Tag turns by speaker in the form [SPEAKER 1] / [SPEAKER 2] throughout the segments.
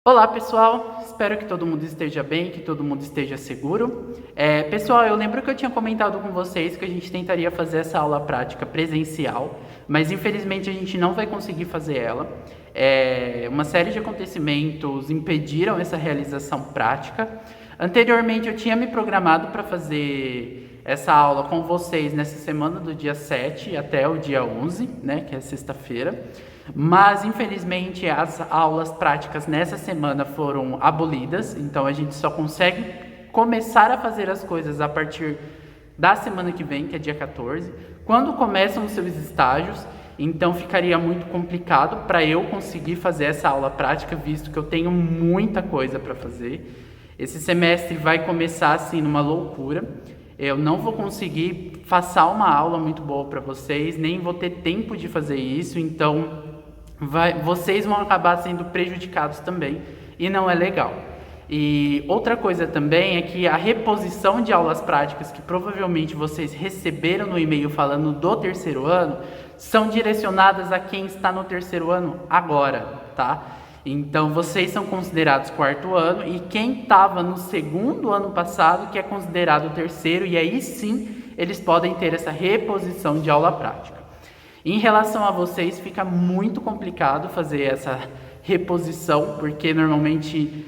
[SPEAKER 1] Olá pessoal, espero que todo mundo esteja bem, que todo mundo esteja seguro. Pessoal, eu lembro que eu tinha comentado com vocês que a gente tentaria fazer essa aula prática presencial, mas infelizmente a gente não vai conseguir fazer ela. Uma série de acontecimentos impediram essa realização prática. Anteriormente eu tinha me programado para fazer essa aula com vocês nessa semana do dia 7 até o dia 11, né, que é sexta-feira. Mas infelizmente as aulas práticas nessa semana foram abolidas, então a gente só consegue começar a fazer as coisas a partir da semana que vem, que é dia 14, quando começam os seus estágios. Então ficaria muito complicado para eu conseguir fazer essa aula prática, visto que eu tenho muita coisa para fazer. Esse semestre vai começar assim numa loucura. Eu não vou conseguir passar uma aula muito boa para vocês, nem vou ter tempo de fazer isso, então vocês vão acabar sendo prejudicados também, e não é legal. E outra coisa também é que a reposição de aulas práticas que provavelmente vocês receberam no e-mail falando do terceiro ano, são direcionadas a quem está no terceiro ano agora, tá? Então vocês são considerados quarto ano, e quem estava no segundo ano passado, que é considerado terceiro, e aí sim eles podem ter essa reposição de aula prática. Em relação a vocês, fica muito complicado fazer essa reposição, porque normalmente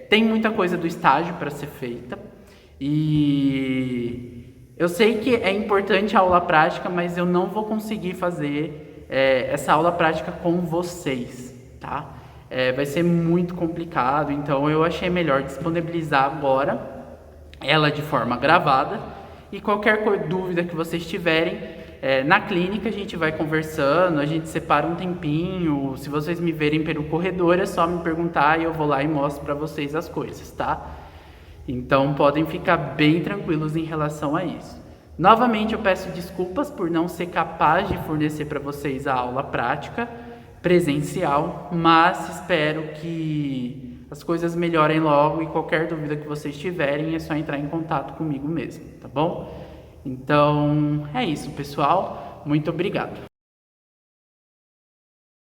[SPEAKER 1] tem muita coisa do estágio para ser feita. E eu sei que é importante a aula prática, mas eu não vou conseguir fazer essa aula prática com vocês, tá? Vai ser muito complicado, então eu achei melhor disponibilizar agora ela de forma gravada. E qualquer dúvida que vocês tiverem, na clínica a gente vai conversando, a gente separa um tempinho. Se vocês me verem pelo corredor, é só me perguntar e eu vou lá e mostro para vocês as coisas, tá? Então podem ficar bem tranquilos em relação a isso. Novamente eu peço desculpas por não ser capaz de fornecer para vocês a aula prática presencial, mas espero que as coisas melhorem logo, e qualquer dúvida que vocês tiverem é só entrar em contato comigo mesmo, tá bom? Então, é isso, pessoal. Muito obrigado.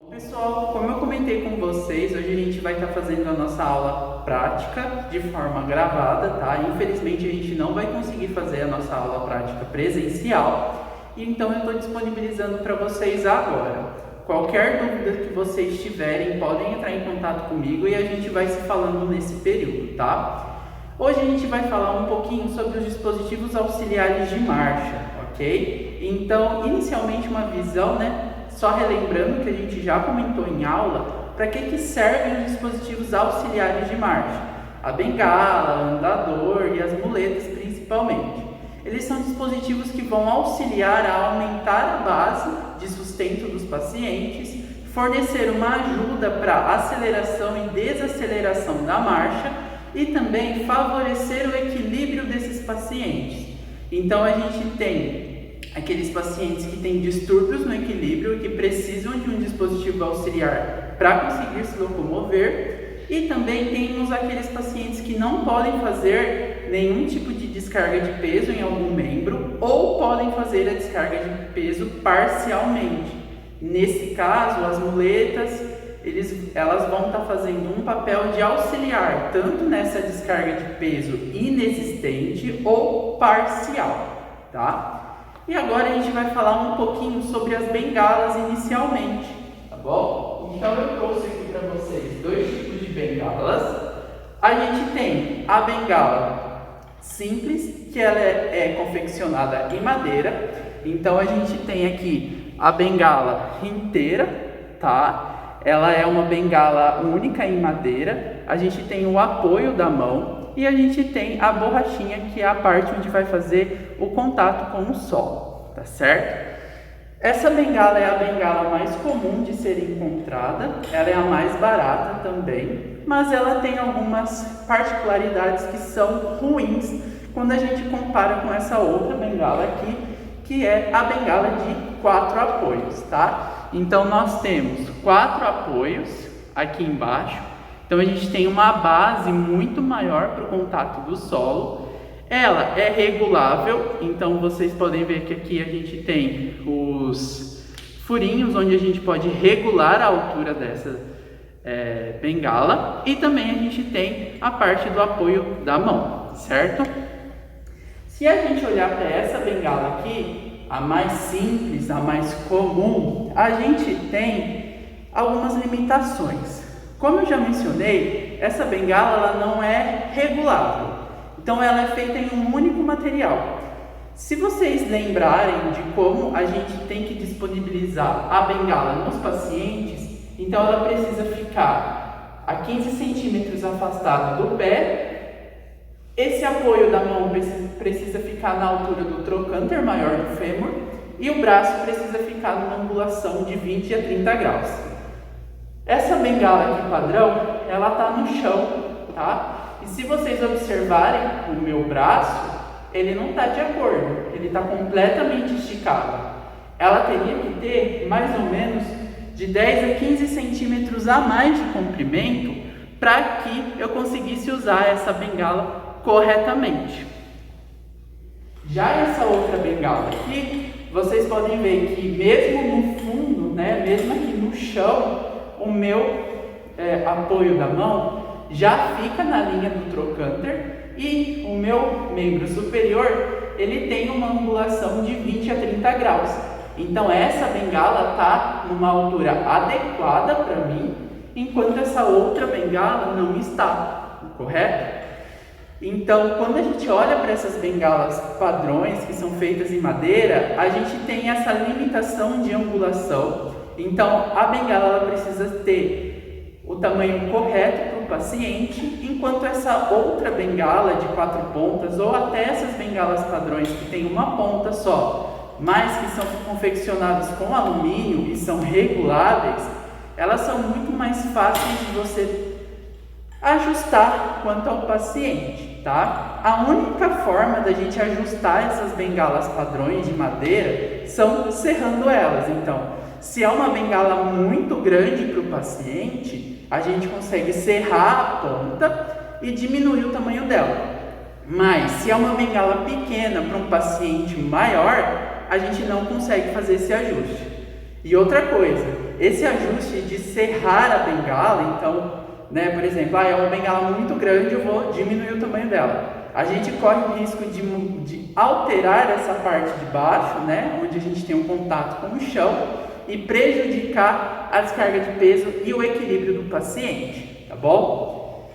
[SPEAKER 1] Pessoal, como eu comentei com vocês, hoje a gente vai estar fazendo a nossa aula prática de forma gravada, tá? Infelizmente, a gente não vai conseguir fazer a nossa aula prática presencial, então eu estou disponibilizando para vocês agora. Qualquer dúvida que vocês tiverem, podem entrar em contato comigo e a gente vai se falando nesse período, tá? Hoje a gente vai falar um pouquinho sobre os dispositivos auxiliares de marcha, ok? Então, inicialmente uma visão, né? Só relembrando que a gente já comentou em aula, para que servem os dispositivos auxiliares de marcha? A bengala, andador e as muletas principalmente. Eles são dispositivos que vão auxiliar a aumentar a base de sustento dos pacientes, fornecer uma ajuda para aceleração e desaceleração da marcha, e também favorecer o equilíbrio desses pacientes. Então a gente tem aqueles pacientes que têm distúrbios no equilíbrio e que precisam de um dispositivo auxiliar para conseguir se locomover, e também temos aqueles pacientes que não podem fazer nenhum tipo de descarga de peso em algum membro, ou podem fazer a descarga de peso parcialmente. Nesse caso, as muletas elas vão estar fazendo um papel de auxiliar, tanto nessa descarga de peso inexistente ou parcial, tá? E agora a gente vai falar um pouquinho sobre as bengalas inicialmente, tá bom? Então eu trouxe aqui para vocês dois tipos de bengalas. A gente tem a bengala simples, que ela é confeccionada em madeira. Então a gente tem aqui a bengala inteira, tá? Ela é uma bengala única em madeira. A gente tem o apoio da mão e a gente tem a borrachinha, que é a parte onde vai fazer o contato com o solo, tá certo? Essa bengala é a bengala mais comum de ser encontrada, ela é a mais barata também, mas ela tem algumas particularidades que são ruins quando a gente compara com essa outra bengala aqui, que é a bengala de 4 apoios, tá? Então nós temos 4 apoios aqui embaixo. Então a gente tem uma base muito maior para o contato do solo. Ela é regulável, então vocês podem ver que aqui a gente tem os furinhos onde a gente pode regular a altura bengala, e também a gente tem a parte do apoio da mão, certo? Se a gente olhar para essa bengala aqui, a mais simples, a mais comum, a gente tem algumas limitações. Como eu já mencionei, essa bengala ela não é regulável, então ela é feita em um único material. Se vocês lembrarem de como a gente tem que disponibilizar a bengala nos pacientes, então ela precisa ficar a 15 centímetros afastada do pé. Esse apoio da mão precisa ficar na altura do trocânter maior do fêmur e o braço precisa ficar numa angulação de 20 a 30 graus. Essa bengala aqui padrão, ela está no chão, tá? E se vocês observarem o meu braço, ele não está de acordo, ele está completamente esticado. Ela teria que ter mais ou menos de 10 a 15 centímetros a mais de comprimento para que eu conseguisse usar essa bengala corretamente. Já essa outra bengala aqui, vocês podem ver que mesmo no fundo, né, mesmo aqui no chão, o meu apoio da mão já fica na linha do trocânter e o meu membro superior, ele tem uma angulação de 20 a 30 graus. Então essa bengala está numa altura adequada para mim, enquanto essa outra bengala não está, correto? Então, quando a gente olha para essas bengalas padrões que são feitas em madeira, a gente tem essa limitação de angulação. Então, a bengala ela precisa ter o tamanho correto para o paciente, enquanto essa outra bengala de 4 pontas, ou até essas bengalas padrões que tem uma ponta só, mas que são confeccionadas com alumínio e são reguláveis, elas são muito mais fáceis de você ajustar quanto ao paciente, tá? A única forma da gente ajustar essas bengalas padrões de madeira são serrando elas. Então, se é uma bengala muito grande para o paciente, a gente consegue serrar a ponta e diminuir o tamanho dela. Mas se é uma bengala pequena para um paciente maior, a gente não consegue fazer esse ajuste. E outra coisa, esse ajuste de serrar a bengala, então, por exemplo, é uma bengala muito grande, eu vou diminuir o tamanho dela. A gente corre o risco de alterar essa parte de baixo, onde a gente tem um contato com o chão, e prejudicar a descarga de peso e o equilíbrio do paciente, tá bom?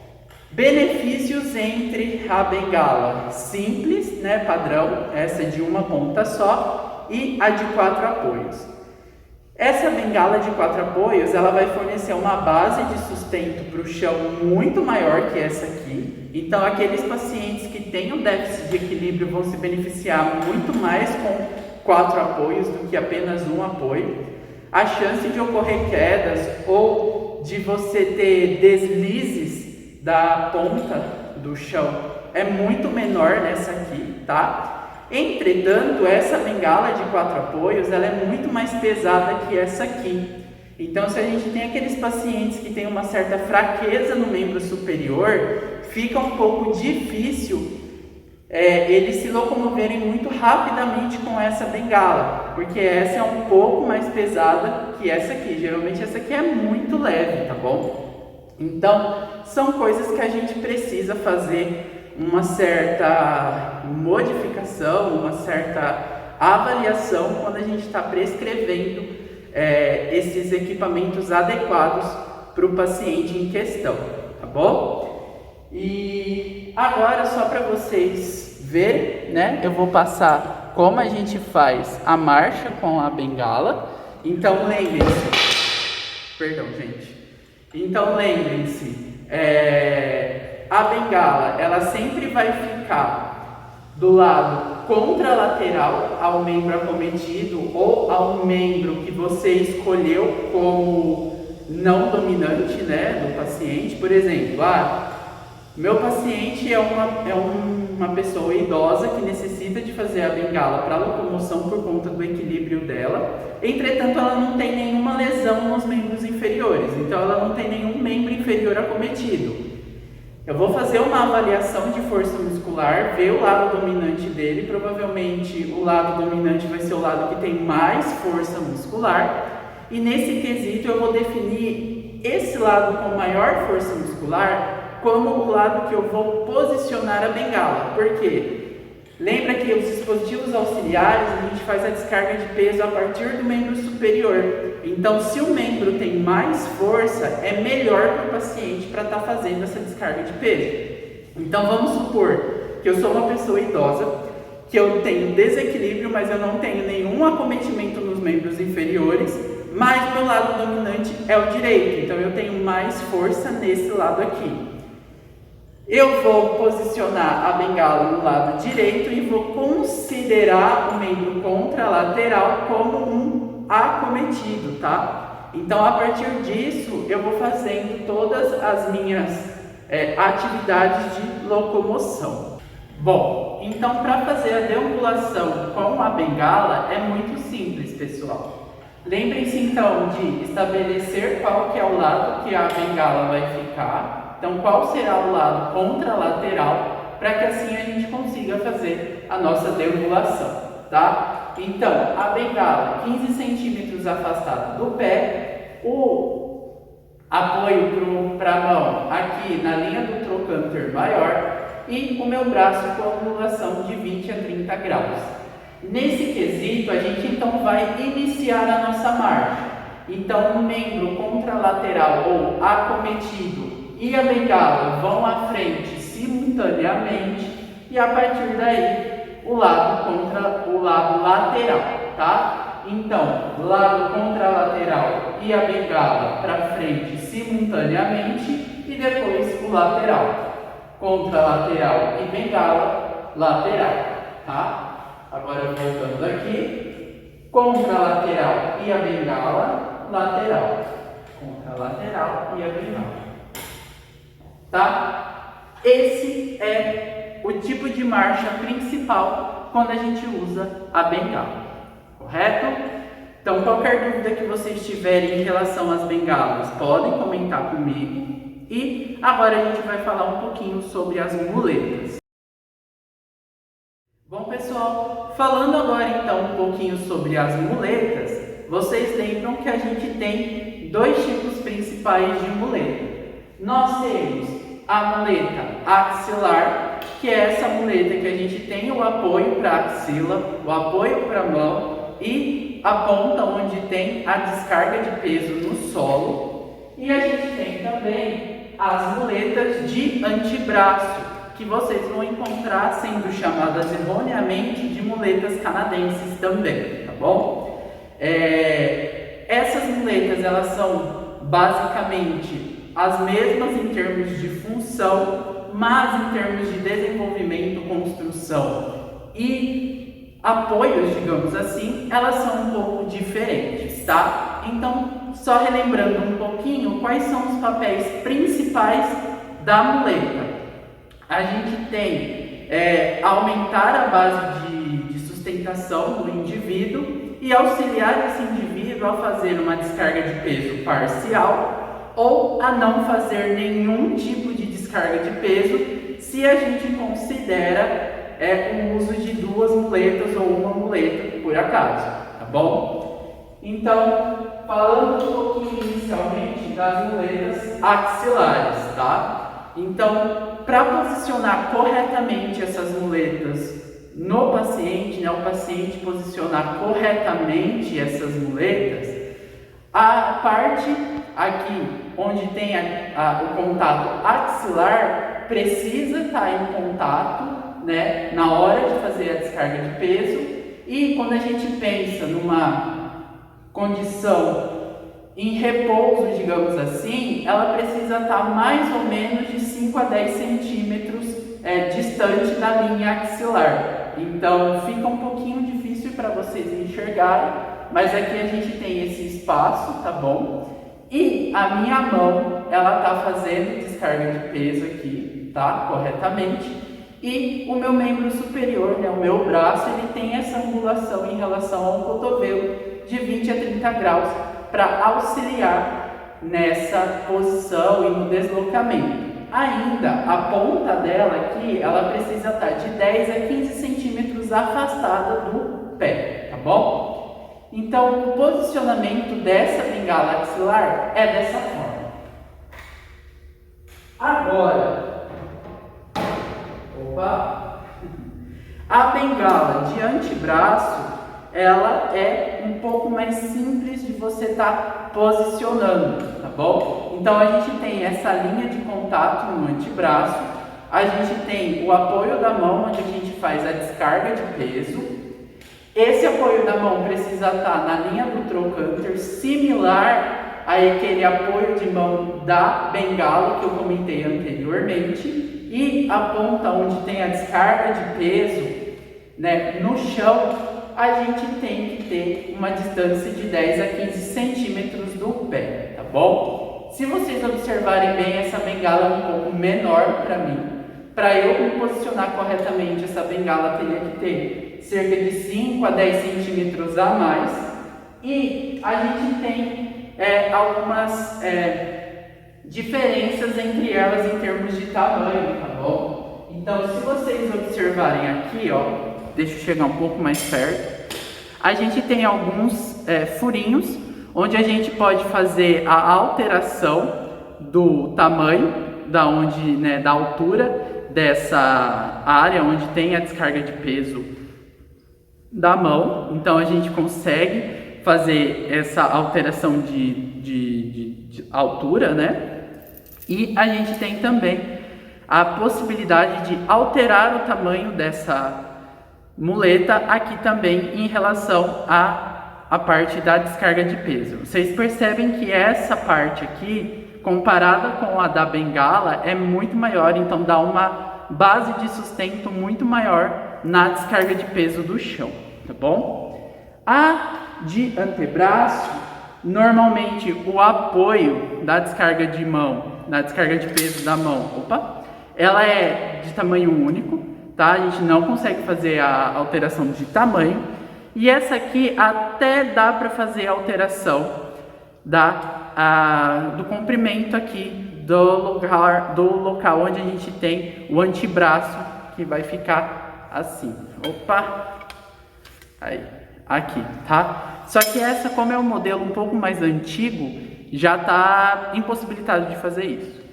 [SPEAKER 1] Benefícios entre a bengala simples, padrão, essa de uma ponta só, e a de 4 apoios. Essa bengala de 4 apoios, ela vai fornecer uma base de sustento para o chão muito maior que essa aqui. Então, aqueles pacientes que têm um déficit de equilíbrio vão se beneficiar muito mais com 4 apoios do que apenas um apoio. A chance de ocorrer quedas ou de você ter deslizes da ponta do chão é muito menor nessa aqui, tá? Entretanto, essa bengala de 4 apoios, ela é muito mais pesada que essa aqui. Então, se a gente tem aqueles pacientes que têm uma certa fraqueza no membro superior, fica um pouco difícil eles se locomoverem muito rapidamente com essa bengala, porque essa é um pouco mais pesada que essa aqui. Geralmente essa aqui é muito leve, tá bom? Então, são coisas que a gente precisa fazer uma certa modificação, uma certa avaliação quando a gente está prescrevendo esses equipamentos adequados para o paciente em questão, tá bom? E agora, só para vocês verem, eu vou passar como a gente faz a marcha com a bengala. Então, lembrem-se, a bengala, ela sempre vai ficar do lado contralateral ao membro acometido ou ao membro que você escolheu como não dominante, do paciente. Por exemplo, meu paciente é uma pessoa idosa que necessita de fazer a bengala para locomoção por conta do equilíbrio dela. Entretanto, ela não tem nenhuma lesão nos membros inferiores, então ela não tem nenhum membro inferior acometido. Eu vou fazer uma avaliação de força muscular, ver o lado dominante dele. Provavelmente o lado dominante vai ser o lado que tem mais força muscular. E nesse quesito eu vou definir e esse lado com maior força muscular como o lado que eu vou posicionar a bengala. Por quê? Lembra que os dispositivos auxiliares, a gente faz a descarga de peso a partir do membro superior. Então, se o membro tem mais força, é melhor para o paciente para estar fazendo essa descarga de peso. Então, vamos supor que eu sou uma pessoa idosa, que eu tenho desequilíbrio, mas eu não tenho nenhum acometimento nos membros inferiores, mas meu lado dominante é o direito. Então, eu tenho mais força nesse lado aqui. Eu vou posicionar a bengala no lado direito e vou considerar o membro contralateral como um acometido, tá? Então, a partir disso, eu vou fazendo todas as minhas atividades de locomoção. Bom, então para fazer a deambulação com a bengala é muito simples, pessoal. Lembrem-se então de estabelecer qual que é o lado que a bengala vai ficar. Então, qual será o lado contralateral, para que assim a gente consiga fazer a nossa deambulação, tá? Então, a bengala 15 centímetros afastada do pé, o apoio para a mão aqui na linha do trocânter maior e o meu braço com angulação de 20 a 30 graus. Nesse quesito, a gente então vai iniciar a nossa marcha. Então, o membro contralateral ou acometido e a bengala vão à frente simultaneamente e a partir daí o lado contra o lado lateral, tá? Então, lado contralateral e a bengala para frente simultaneamente e depois o lateral. Contralateral e bengala lateral, tá? Agora voltando aqui, contralateral e a bengala lateral. Contralateral e a bengala. Tá? Esse é o tipo de marcha principal quando a gente usa a bengala, correto? Então, qualquer dúvida que vocês tiverem em relação às bengalas, podem comentar comigo. E agora a gente vai falar um pouquinho sobre as muletas. Bom, pessoal, falando agora então um pouquinho sobre as muletas, vocês lembram que a gente tem dois tipos principais de muleta. Nós temos a muleta axilar, que é essa muleta que a gente tem o apoio para a axila, o apoio para a mão e a ponta onde tem a descarga de peso no solo. E a gente tem também as muletas de antebraço, que vocês vão encontrar sendo chamadas erroneamente de muletas canadenses também, tá bom? Essas muletas, elas são basicamente as mesmas em termos de função, mas em termos de desenvolvimento, construção e apoios, digamos assim, elas são um pouco diferentes, tá? Então, só relembrando um pouquinho, quais são os papéis principais da muleta? A gente tem aumentar a base de sustentação do indivíduo e auxiliar esse indivíduo a fazer uma descarga de peso parcial ou a não fazer nenhum tipo de descarga de peso, se a gente considera o uso de duas muletas ou uma muleta, por acaso, tá bom? Então, falando um pouquinho inicialmente das muletas axilares, tá? Então, para posicionar corretamente essas muletas no paciente, o paciente posicionar corretamente essas muletas, a parte aqui onde tem o contato axilar precisa estar em contato, né, na hora de fazer a descarga de peso. E quando a gente pensa numa condição em repouso, digamos assim, ela precisa estar mais ou menos de 5 a 10 centímetros distante da linha axilar. Então fica um pouquinho difícil para vocês enxergarem, mas aqui a gente tem esse espaço, tá bom? E a minha mão, ela tá fazendo descarga de peso aqui, tá? Corretamente. E o meu membro superior, o meu braço, ele tem essa angulação em relação ao cotovelo de 20 a 30 graus para auxiliar nessa posição e no deslocamento. Ainda, a ponta dela aqui, ela precisa estar de 10 a 15 centímetros afastada do pé, tá bom? Então, o posicionamento dessa bengala axilar é dessa forma. Agora, a bengala de antebraço, ela é um pouco mais simples de você estar posicionando, tá bom? Então a gente tem essa linha de contato no antebraço, a gente tem o apoio da mão, onde a gente faz a descarga de peso. Esse apoio da mão precisa estar na linha do trocânter, similar àquele apoio de mão da bengala que eu comentei anteriormente. E a ponta onde tem a descarga de peso, né, no chão, a gente tem que ter uma distância de 10 a 15 centímetros do pé, tá bom? Se vocês observarem bem, essa bengala é um pouco menor para mim. Para eu me posicionar corretamente, essa bengala teria que ter cerca de 5 a 10 centímetros a mais. E a gente tem algumas diferenças entre elas em termos de tamanho, tá bom? Então, se vocês observarem aqui, ó, deixa eu chegar um pouco mais perto, a gente tem alguns furinhos, onde a gente pode fazer a alteração do tamanho, da altura dessa área onde tem a descarga de peso da mão. Então a gente consegue fazer essa alteração de altura, né? E a gente tem também a possibilidade de alterar o tamanho dessa muleta aqui também em relação à parte da descarga de peso. Vocês percebem que essa parte aqui, comparada com a da bengala, é muito maior, então dá uma base de sustento muito maior na descarga de peso do chão, tá bom? A de antebraço, normalmente o apoio da descarga de mão, da descarga de peso da mão, ela é de tamanho único, tá? A gente não consegue fazer a alteração de tamanho. E essa aqui até dá para fazer a alteração do comprimento aqui do local onde a gente tem o antebraço, que vai ficar assim. Aí, aqui, tá? Só que essa, como é um modelo um pouco mais antigo, já está impossibilitado de fazer isso.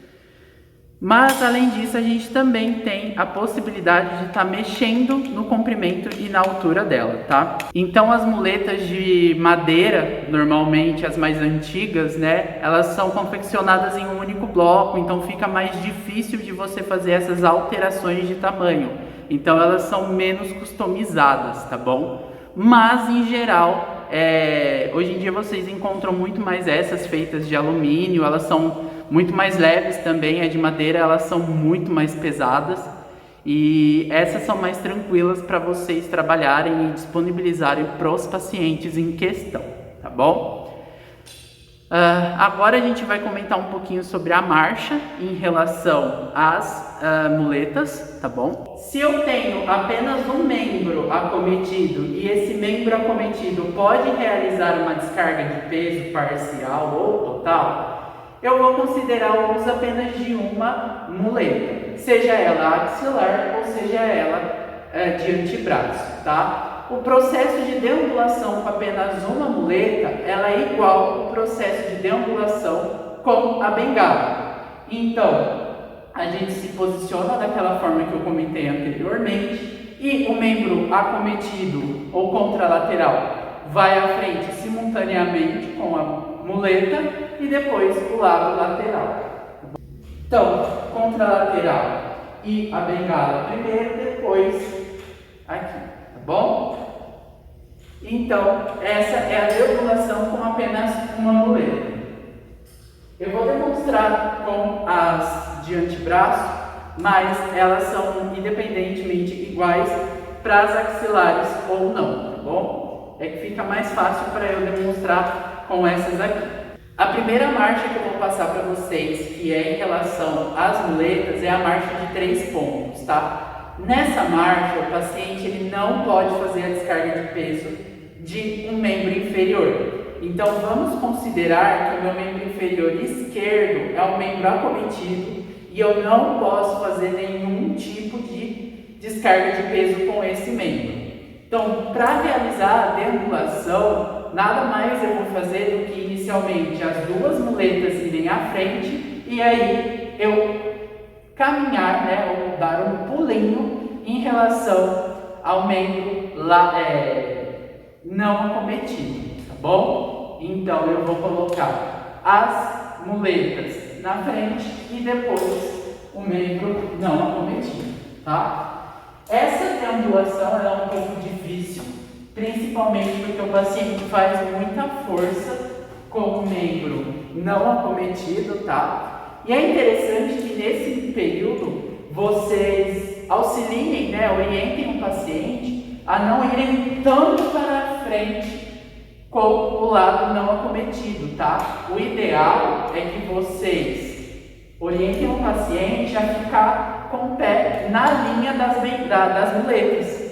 [SPEAKER 1] Mas, além disso, a gente também tem a possibilidade de estar mexendo no comprimento e na altura dela, tá? Então, as muletas de madeira, normalmente as mais antigas, né? Elas são confeccionadas em um único bloco, então fica mais difícil de você fazer essas alterações de tamanho. Então, elas são menos customizadas, tá bom? Mas, em geral, hoje em dia vocês encontram muito mais essas feitas de alumínio, elas são muito mais leves também. A de madeira, elas são muito mais pesadas, e essas são mais tranquilas para vocês trabalharem e disponibilizarem para os pacientes em questão, tá bom? Agora a gente vai comentar um pouquinho sobre a marcha em relação às muletas, tá bom? Se eu tenho apenas um membro acometido e esse membro acometido pode realizar uma descarga de peso parcial ou total, eu vou considerar o uso apenas de uma muleta, seja ela axilar ou seja ela de antebraço, tá? O processo de deambulação com apenas uma muleta, ela é igual ao processo de deambulação com a bengala. Então, a gente se posiciona daquela forma que eu comentei anteriormente, e o membro acometido ou contralateral vai à frente simultaneamente com a muleta e depois o lado lateral. Então, contralateral e a bengala primeiro, depois aqui, tá bom? Então, essa é a deambulação com apenas uma muleta. Eu vou demonstrar com as de antebraço, mas elas são independentemente iguais para as axilares ou não, tá bom? É que fica mais fácil para eu demonstrar com essas aqui. A primeira marcha que eu vou passar para vocês, que é em relação às muletas, é a marcha de 3 pontos, tá? Nessa marcha, o paciente ele não pode fazer a descarga de peso de um membro inferior. Então, vamos considerar que o meu membro inferior esquerdo é um membro acometido e eu não posso fazer nenhum tipo de descarga de peso com esse membro. Então, para realizar a deambulação, nada mais eu vou fazer do que inicialmente as duas muletas irem à frente e aí eu caminhar, né, ou dar um pulinho em relação ao membro não acometido, tá bom? Então eu vou colocar as muletas na frente e depois o membro não acometido, tá? Essa triangulação é um pouco difícil, principalmente porque o paciente faz muita força com o membro não acometido, tá? E é interessante que nesse período vocês auxiliem, né, orientem o paciente a não irem tanto para a frente com o lado não acometido, tá? O ideal é que vocês orientem o paciente a ficar com o pé na linha das muletas.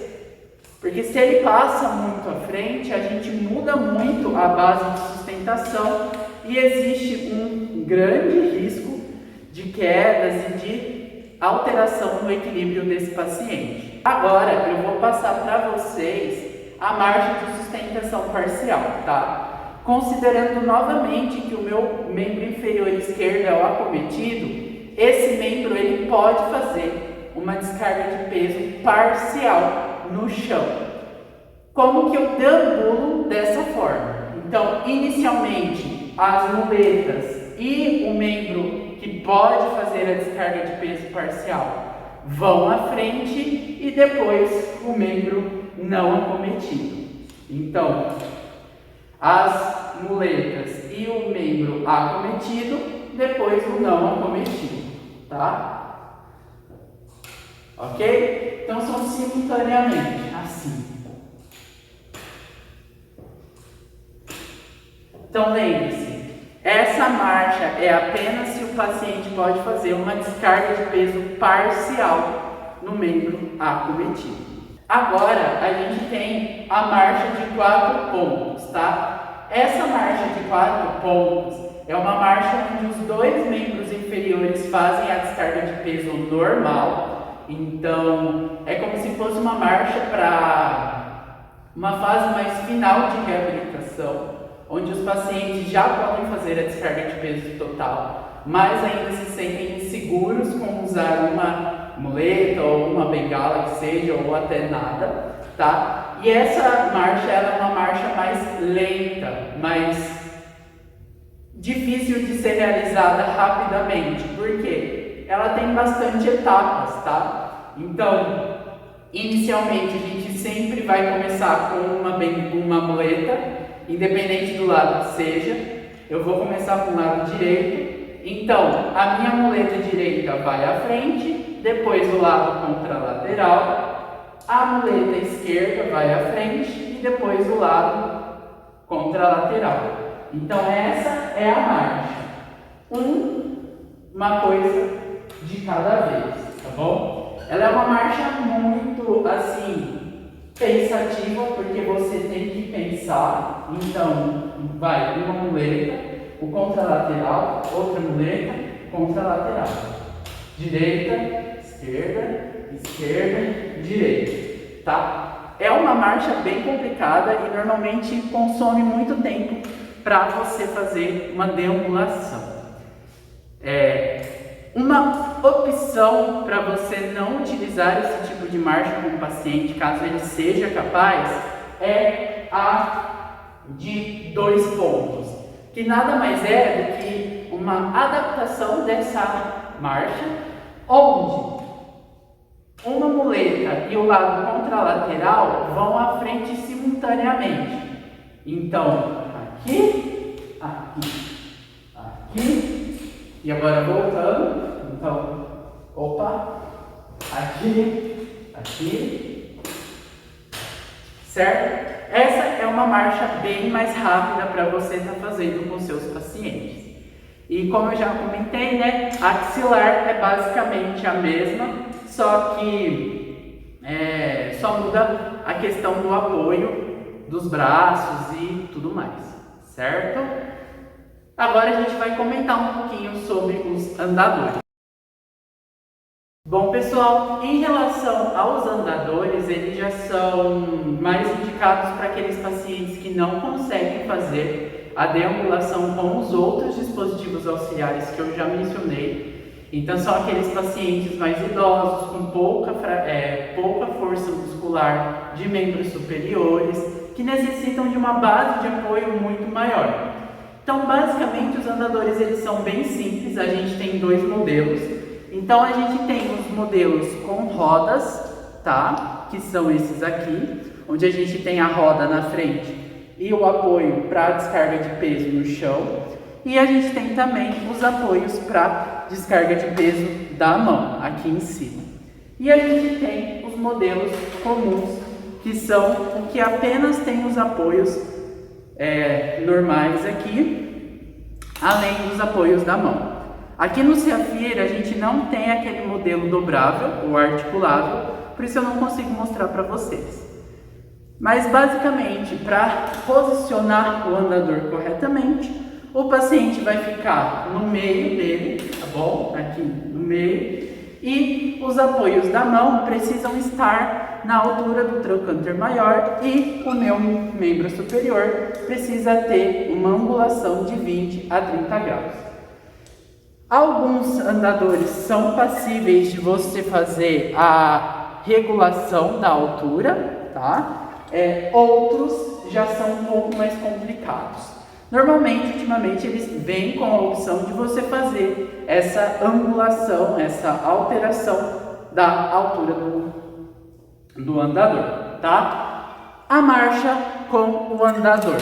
[SPEAKER 1] Porque se ele passa muito à frente, a gente muda muito a base de sustentação e existe um grande risco de quedas e de alteração no equilíbrio desse paciente. Agora eu vou passar para vocês a marcha de sustentação parcial, tá? Considerando novamente que o meu membro inferior esquerdo é o acometido, esse membro ele pode fazer uma descarga de peso parcial no chão. Como que eu deambulo dessa forma? Então, inicialmente, as muletas e o membro que pode fazer a descarga de peso parcial vão à frente e depois o membro não acometido. Então, as muletas e o membro acometido, depois o não acometido, tá? Ok? Então são simultaneamente, assim. Então lembre-se, essa marcha é apenas se o paciente pode fazer uma descarga de peso parcial no membro acometido. Agora a gente tem a marcha de 4 pontos, tá? Essa marcha de 4 pontos é uma marcha onde os dois membros inferiores fazem a descarga de peso normal. Então, é como se fosse uma marcha para uma fase mais final de reabilitação, onde os pacientes já podem fazer a descarga de peso total, mas ainda se sentem inseguros com usar uma muleta ou uma bengala que seja, ou até nada, tá? E essa marcha ela é uma marcha mais lenta, mais difícil de ser realizada rapidamente, porque ela tem bastante etapas, tá? Então, inicialmente a gente sempre vai começar com uma muleta, independente do lado que seja. Eu vou começar com o lado direito, então a minha muleta direita vai à frente, depois o lado contralateral, a muleta esquerda vai à frente e depois o lado contralateral. Então essa é a marcha, uma coisa de cada vez, tá bom? Ela é uma marcha muito assim pensativa, porque você tem que pensar. Então vai uma muleta, o contralateral, outra muleta, contralateral, direita, esquerda, esquerda, direita, tá? É uma marcha bem complicada e normalmente consome muito tempo para você fazer uma deambulação. Uma opção para você não utilizar esse tipo de marcha com o paciente, caso ele seja capaz, é a de 2 pontos, que nada mais é do que uma adaptação dessa marcha, onde uma muleta e o lado contralateral vão à frente simultaneamente. Então, aqui, aqui, aqui, e agora voltando, então, aqui, aqui, certo? Essa é uma marcha bem mais rápida para você estar fazendo com seus pacientes. E como eu já comentei, né, a axilar é basicamente a mesma, só que só muda a questão do apoio dos braços e tudo mais, certo? Agora a gente vai comentar um pouquinho sobre os andadores. Bom, pessoal, em relação aos andadores, eles já são mais indicados para aqueles pacientes que não conseguem fazer a deambulação com os outros dispositivos auxiliares que eu já mencionei. Então são aqueles pacientes mais idosos, com pouca força muscular de membros superiores, que necessitam de uma base de apoio muito maior. Então basicamente os andadores eles são bem simples, a gente tem dois modelos. Então a gente tem os modelos com rodas, tá? Que são esses aqui, onde a gente tem a roda na frente e o apoio para descarga de peso no chão. E a gente tem também os apoios para descarga de peso da mão, aqui em cima. E a gente tem os modelos comuns, que são o que apenas tem os apoios normais aqui, além dos apoios da mão. Aqui no Ceafir a gente não tem aquele modelo dobrável ou articulável, por isso eu não consigo mostrar para vocês. Mas basicamente, para posicionar o andador corretamente, o paciente vai ficar no meio dele, tá bom? Aqui no meio. E os apoios da mão precisam estar na altura do trocânter maior e o meu membro superior precisa ter uma angulação de 20 a 30 graus. Alguns andadores são passíveis de você fazer a regulação da altura, tá? Outros já são um pouco mais complicados. Normalmente, ultimamente, eles vêm com a opção de você fazer essa angulação, essa alteração da altura do andador, tá? A marcha com o andador.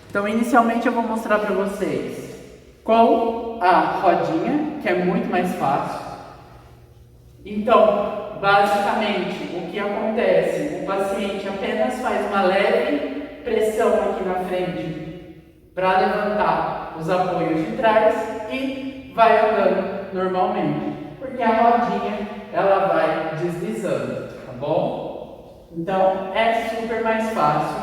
[SPEAKER 1] Então, inicialmente, eu vou mostrar para vocês com a rodinha, que é muito mais fácil. Então, basicamente, o que acontece? O paciente apenas faz uma leve pressão aqui na frente para levantar os apoios de trás e vai andando normalmente, porque a rodinha ela vai deslizando, tá bom? Então é super mais fácil.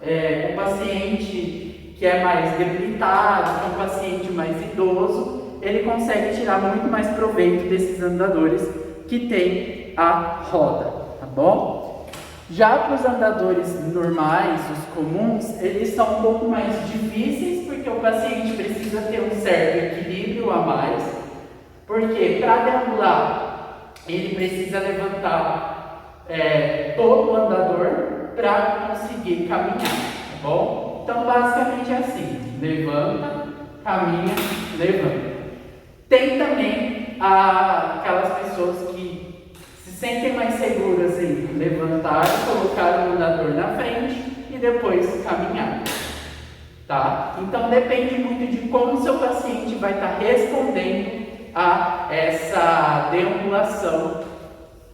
[SPEAKER 1] O paciente que é mais debilitado, que é um paciente mais idoso, ele consegue tirar muito mais proveito desses andadores que tem a roda, tá bom? Já para os andadores normais, os comuns, eles são um pouco mais difíceis, porque o paciente precisa ter um certo equilíbrio a mais, porque para deambular, ele precisa levantar todo o andador para conseguir caminhar, tá bom? Então, basicamente é assim, levanta, caminha, levanta. Tem também aquelas pessoas que se sentem mais seguras em levantar, colocar o andador na frente e depois caminhar, tá? Então depende muito de como o seu paciente vai estar respondendo a essa deambulação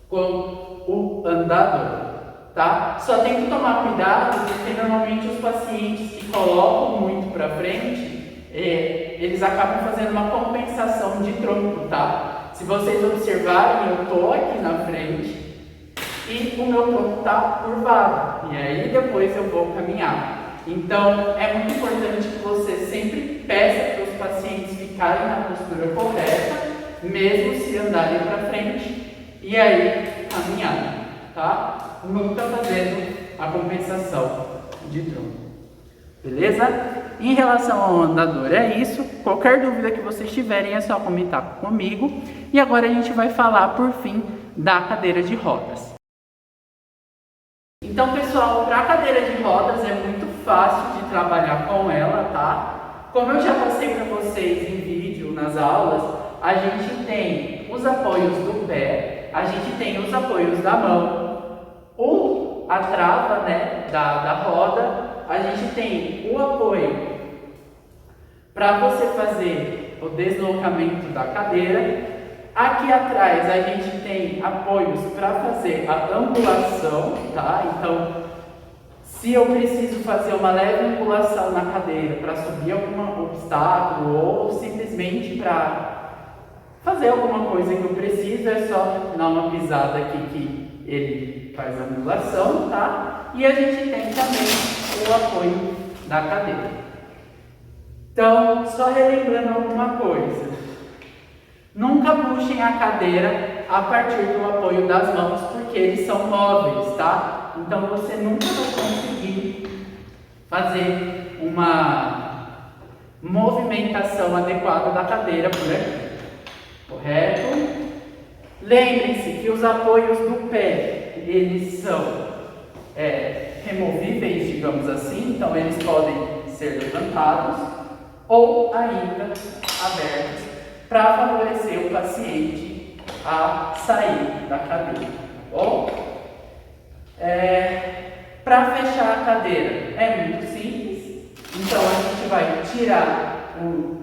[SPEAKER 1] com o andador, tá? Só tem que tomar cuidado, porque normalmente os pacientes que colocam muito para frente, eles acabam fazendo uma compensação de tronco, tá? Se vocês observarem, eu estou aqui na frente e o meu tronco está curvado. E aí depois eu vou caminhar. Então é muito importante que você sempre peça para os pacientes ficarem na postura correta, mesmo se andarem para frente, e aí caminhar, tá? Nunca fazendo a compensação de tronco. Beleza? Em relação ao andador é isso. Qualquer dúvida que vocês tiverem é só comentar comigo. E agora a gente vai falar por fim da cadeira de rodas. Então, pessoal, para a cadeira de rodas é muito fácil de trabalhar com ela, tá? Como eu já passei para vocês em vídeo, nas aulas, a gente tem os apoios do pé, a gente tem os apoios da mão, a trava, né, da roda. A gente tem o apoio para você fazer o deslocamento da cadeira. Aqui atrás a gente tem apoios para fazer a angulação, tá? Então, se eu preciso fazer uma leve angulação na cadeira para subir algum obstáculo ou simplesmente para fazer alguma coisa que eu preciso, é só dar uma pisada aqui que ele faz a angulação, tá? E a gente tem também o apoio da cadeira. Então, só relembrando alguma coisa, nunca puxem a cadeira a partir do apoio das mãos, porque eles são móveis, tá? Então você nunca vai conseguir fazer uma movimentação adequada da cadeira por aqui. correto? Lembrem-se que os apoios do pé, eles são removíveis, digamos assim, então eles podem ser levantados ou ainda abertos para favorecer o paciente a sair da cadeira, tá bom? Para fechar a cadeira é muito simples, então a gente vai tirar o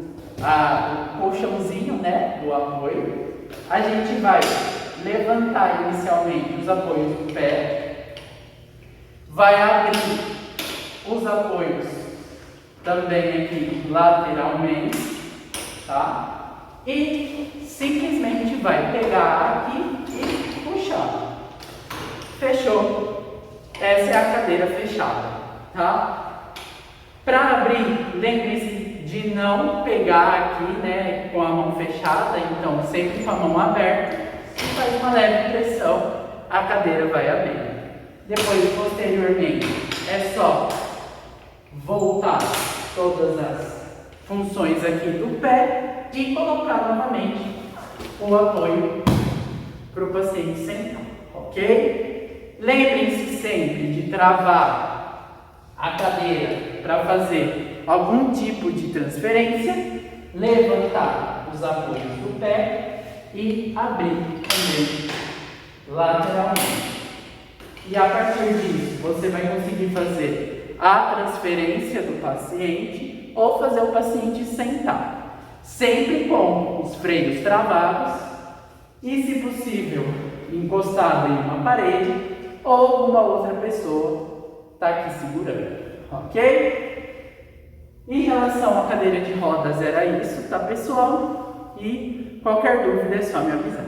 [SPEAKER 1] colchãozinho, né, do apoio, a gente vai levantar inicialmente os apoios do pé, vai abrir os apoios também aqui lateralmente, tá? E simplesmente vai pegar aqui e puxar. Fechou. Essa é a cadeira fechada, tá? Para abrir, lembre-se de não pegar aqui, né, com a mão fechada, então sempre com a mão aberta, e faz uma leve pressão, a cadeira vai abrir. Depois, posteriormente, é só voltar todas as funções aqui do pé e colocar novamente o apoio para o paciente sentar, ok? Lembrem-se sempre de travar a cadeira para fazer algum tipo de transferência, levantar os apoios do pé e abrir também lateralmente. E a partir disso, você vai conseguir fazer a transferência do paciente ou fazer o paciente sentar, sempre com os freios travados e, se possível, encostado em uma parede ou uma outra pessoa está aqui segurando, ok? Em relação à cadeira de rodas era isso, tá, pessoal? E qualquer dúvida é só me avisar.